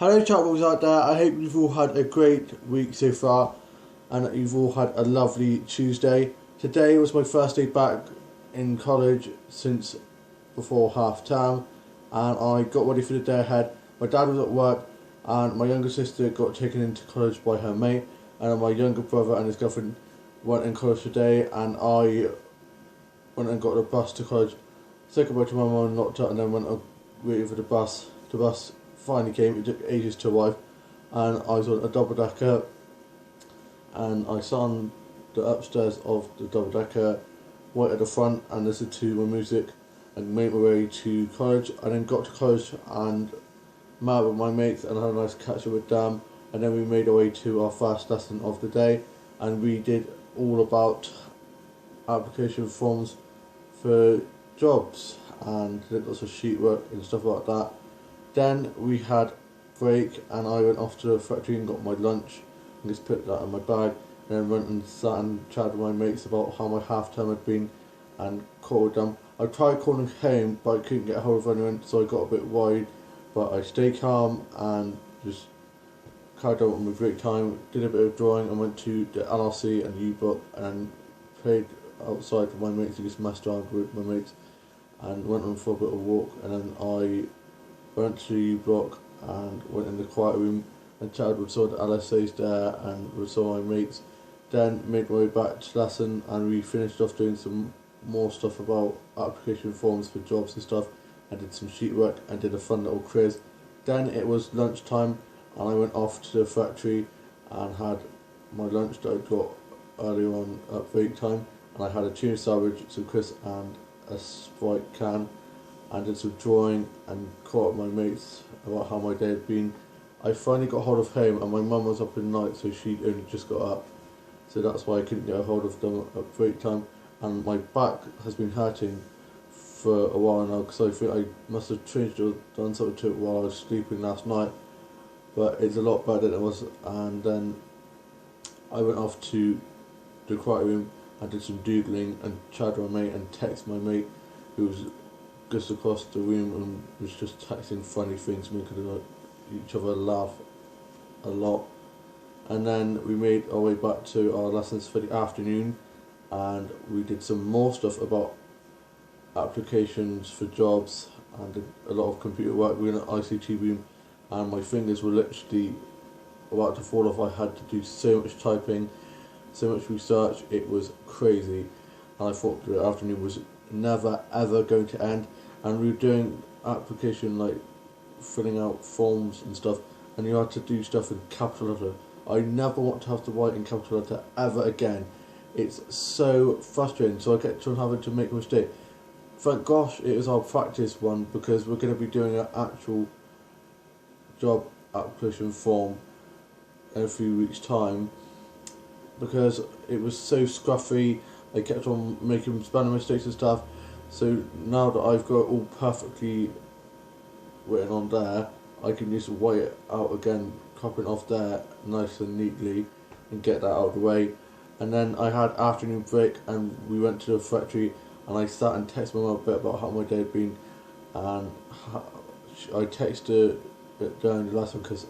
Hello chatboys out there, I hope you've all had a great week so far and that you've all had a lovely Tuesday. Today was my first day back in college since before half term and I got ready for the day ahead. My dad was at work and my younger sister got taken into college by her mate, and my younger brother and his girlfriend went in college today, and I went and got a bus to college, said goodbye to my mum and locked up, and then went and waited for the bus. The bus finally came. It took ages to arrive, and I was on a double decker, and I sat on the upstairs of the double decker, right at the front, and listened to my music and made my way to college. I then got to college and met with my mates and had a nice catch up with them, and then we made our way to our first lesson of the day, and we did all about application forms for jobs and did lots of sheet work and stuff like that. Then we had break and I went off to the factory and got my lunch and just put that in my bag, and then went and sat and chatted with my mates about how my half term had been and called them. I tried calling home but I couldn't get a hold of anyone, so I got a bit worried, but I stayed calm and just carried on with my break time, did a bit of drawing and went to the LRC and U-Block and played outside with my mates and just messed around with my mates and went on for a bit of a walk, and then I went to U-Block and went in the quiet room and chatted with some of the LSAs there and with some of my mates. Then made my way back to lesson and we finished off doing some more stuff about application forms for jobs and stuff, and did some sheet work and did a fun little quiz. Then it was lunchtime and I went off to the factory and had my lunch that I got earlier on at break time, and I had a tuna sandwich, some crisps and a Sprite can, and did some drawing and caught up my mates about how my day had been. I finally got hold of home and my mum was up in the night, so she only just got up, so that's why I couldn't get a hold of them at break time, and my back has been hurting for a while now because I think I must have changed or done something to it while I was sleeping last night, but it's a lot better than it was. And then I went off to the quiet room and did some doodling and chatted with my mate and texted my mate who was just across the room and was just texting funny things, making each other laugh a lot. And then we made our way back to our lessons for the afternoon and we did some more stuff about applications for jobs and did a lot of computer work. We were in an ICT room and my fingers were literally about to fall off. I had to do so much typing, so much research, it was crazy, and I thought the afternoon was never ever going to end. And we were doing application, like filling out forms and stuff, and you had to do stuff in capital letter. I never want to have to write in capital letter ever again. It's so frustrating, so I kept on having to make a mistake. Thank gosh it was our practice one, because we're going to be doing an actual job application form in a few weeks time, because it was so scruffy. I kept on making spelling mistakes and stuff, so now that I've got it all perfectly written on there, I can just write it out again, copying off there nice and neatly and get that out of the way. And then I had afternoon break and we went to the factory and I sat and texted my mum a bit about how my day had been, and I texted it during the lesson because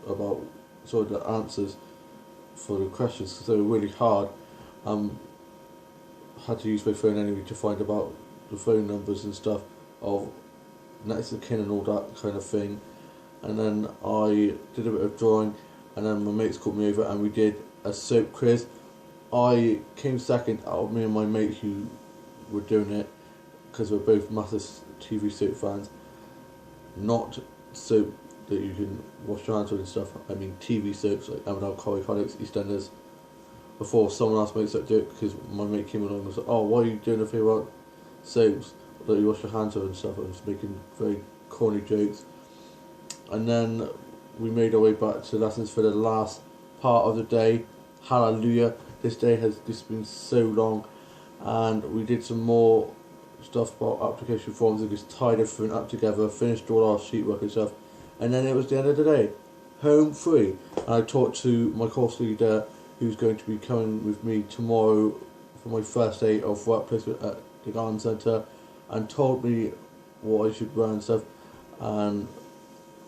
about sort of the answers for the questions because they were really hard. Had to use my phone anyway to find about the phone numbers and stuff of next of kin and all that kind of thing. And then I did a bit of drawing, and then my mates called me over and we did a soap quiz. I came second out of me and my mate who were doing it because we're both massive TV soap fans. Not soap that you can wash your hands with and stuff, I mean TV soaps like M&L, Corrie Connex, EastEnders. Before someone else makes that joke, because my mate came along and was like, oh, why are you doing a thing about soaps that you wash your hands with and stuff? I was making very corny jokes. And then we made our way back to lessons for the last part of the day. Hallelujah, this day has just been so long, and we did some more stuff about application forms and just tied everything up together, finished all our sheet work and stuff, and then it was the end of the day, home free. And I talked to my course leader who's going to be coming with me tomorrow for my first day of work placement at the garden centre, and told me what I should wear and stuff, and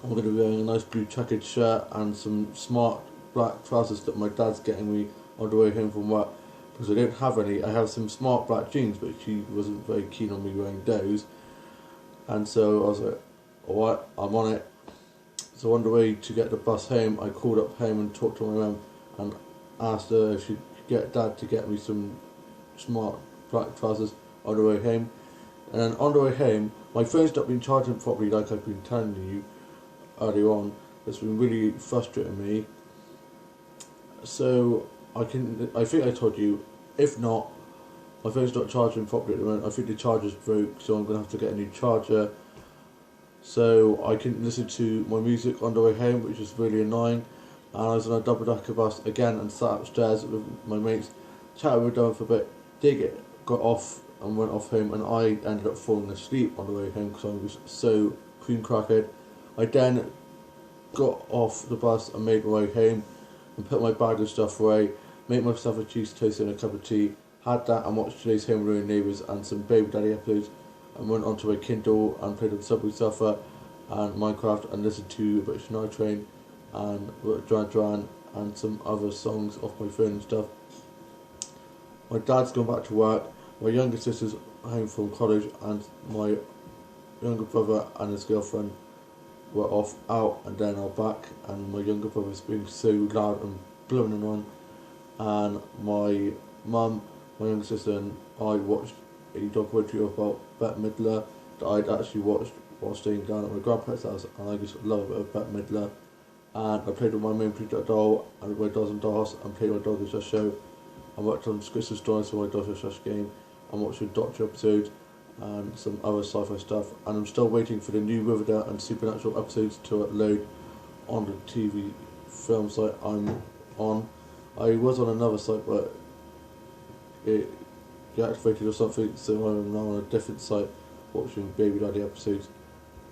I'm going to be wearing a nice blue checkered shirt and some smart black trousers that my dad's getting me on the way home from work, because I don't have any. I have some smart black jeans, but she wasn't very keen on me wearing those, and so I was like, alright, I'm on it. So on the way to get the bus home, I called up home and talked to my mum and asked her if she'd get Dad to get me some smart black trousers on the way home. And then on the way home, my phone's not been charging properly, like I've been telling you earlier on. It's been really frustrating me. So I think I told you, if not, my phone's not charging properly at the moment. I think the charger's broke, so I'm going to have to get a new charger, so I can listen to my music on the way home, which is really annoying. And I was on a double-decker bus again and sat upstairs with my mates, chatted with them for a bit, got off and went off home, and I ended up falling asleep on the way home because I was so cream crackered. I then got off the bus and made my way home and put my bag of stuff away, made myself a cheese toast and a cup of tea, had that and watched today's Home Alone Neighbours and some Baby Daddy episodes, and went onto my Kindle and played on Subway Surfer and Minecraft and listened to a bit of Shania Twain and Duran Duran and some other songs off my phone and stuff. My dad's gone back to work, my younger sister's home from college, and my younger brother and his girlfriend were off out and then are back, and my younger brother's being so loud and blowing on, and my mum, my younger sister and I watched a documentary about Bette Midler that I'd actually watched while staying down at my grandparents' house, and I just love a bit of Bette Midler. And I played with my main project doll and my dolls and dolls, and played my Dog is Just show. I worked on Christmas stories for my Dog is Just game, and watched a Doctor episode and some other sci-fi stuff, and I'm still waiting for the new Riverdale and Supernatural episodes to load on the TV film site I'm on. I was on another site but it deactivated or something, so I'm now on a different site watching Baby Daddy episodes.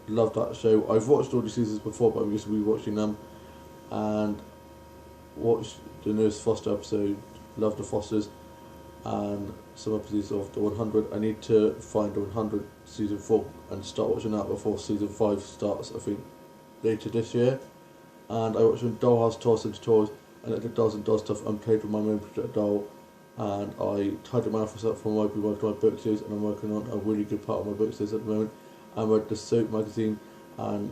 Love that show. I've watched all the seasons before, but I'm just rewatching them, and watched the newest Foster episode, love the Fosters, and some episodes of the 100. I need to find the 100 season 4 and start watching that before season 5 starts, I think later this year. And I watched some Dollhouse Tours and Tours, and I did Dolls and Dolls stuff and played with my main project doll, and I tidied my office up from where I've been working on my book series, and I'm working on a really good part of my book series at the moment. I read the Soap magazine and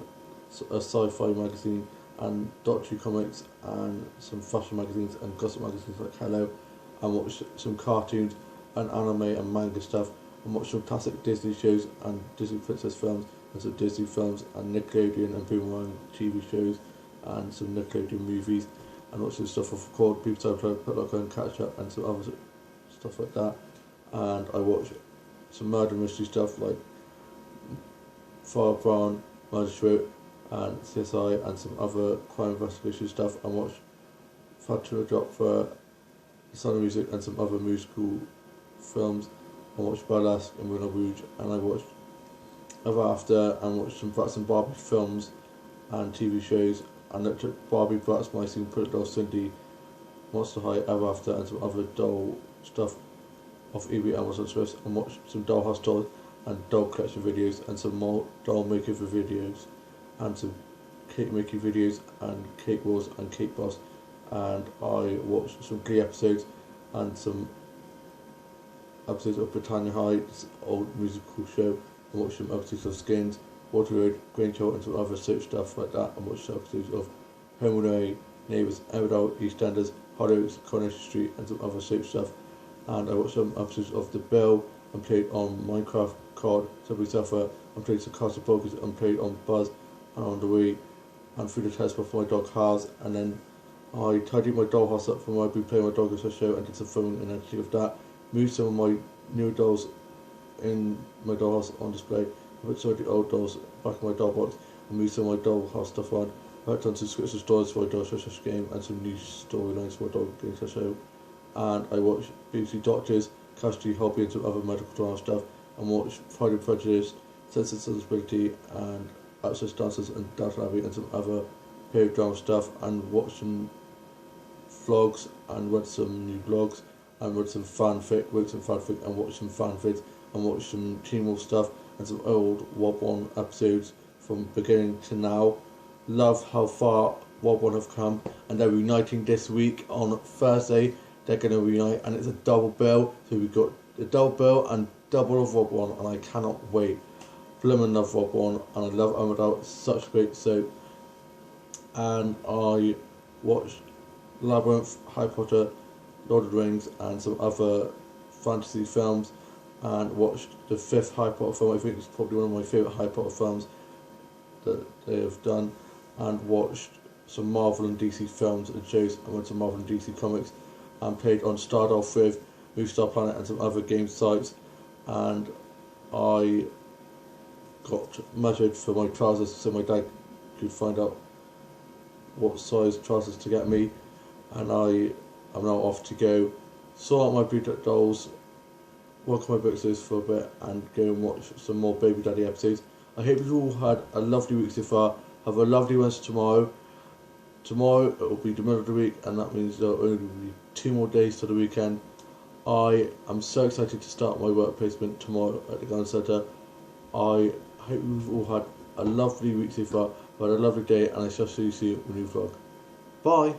a sci-fi magazine and Doctor Comics and some fashion magazines and gossip magazines like Hello, and watched some cartoons and anime and manga stuff, and watched some classic Disney shows and Disney princess films and some Disney films and Nickelodeon and Boomerang TV shows and some Nickelodeon movies, and watched some stuff off Record, People Time Put Like and Catch Up and some other stuff like that. And I watched some murder mystery stuff like Fire Brown, Murder She Wrote, and CSI, and some other crime investigation stuff, and watched Fatua Drop for Sound of Music and some other musical films. I watched Burlesque and Moulin Rouge, and I watched Ever After, and watched some Bratz and Barbie films and TV shows, and looked at Barbie, Bratz, My Scene, Put It Doll, Cindy, Monster High, Ever After, and some other doll stuff off eBay, Amazon, Swift, and watched some Dollhouse dolls and doll collection videos and some more doll making videos and some cake making videos and cake wars and cake boss, and I watched some Glee episodes and some episodes of Britannia High's old musical show, and watched some episodes of Skins, Water Road, Grange Hill, and some other soap stuff like that, and watched some episodes of Home Alone, Neighbours, Emmerdale, EastEnders, Hollyoaks, Coronation Street, and some other soap stuff. And I watched some episodes of The Bill and played on Minecraft, COD, Subway Surfer, and played some Castle Pokies and played on Buzz and on the Wii and through the test before my dog Haas, and then I tidied my dollhouse up from where I've been playing my dog as a show and did some filming and editing of that, moved some of my new dolls in my dollhouse on display, put some of the old dolls back in my doll box and moved some of my dollhouse stuff on. I worked on some scripts and stories for my Dog Shush game and some new storylines for my dog game show, and I watched BBC Doctors, Casualty, Hobby, and some other medical drama stuff, and watched Pride and Prejudice, Sense and Sensibility, and Access Dancers and Downton Abbey, and some other period drama stuff, and watched some vlogs and read some new blogs and read some fanfic, wrote some fanfic and watched some fanfics and watched some Teen Wolf stuff and some old Wob One episodes from beginning to now, love how far Rob 1 have come, and they're reuniting this week on Thursday. They're going to reunite, and it's a double bill. So we've got the double bill and double of Rob 1, and I cannot wait. Blooming love Rob 1, and I love Emmerdale. It's such a great soap. And I watched Labyrinth, Harry Potter, Lord of the Rings, and some other fantasy films, and watched the 5th Harry Potter film. I think it's probably one of my favourite Harry Potter films that they have done, and watched some Marvel and DC films and shows, and went to Marvel and DC comics, and played on Stardolph with Movistar Planet and some other game sites, and I got measured for my trousers so my dad could find out what size trousers to get me, and I am now off to go sort out my Blue Duck Dolls, work on my bookstores for a bit, and go and watch some more Baby Daddy episodes. I hope you've all had a lovely week so far. Have a lovely Wednesday tomorrow. Tomorrow it will be the middle of the week, and that means there will only be 2 more days to the weekend. I am so excited to start my work placement tomorrow at the Garden Centre. I hope you've all had a lovely week so far, but a lovely day, and I shall see you soon when you vlog. Bye!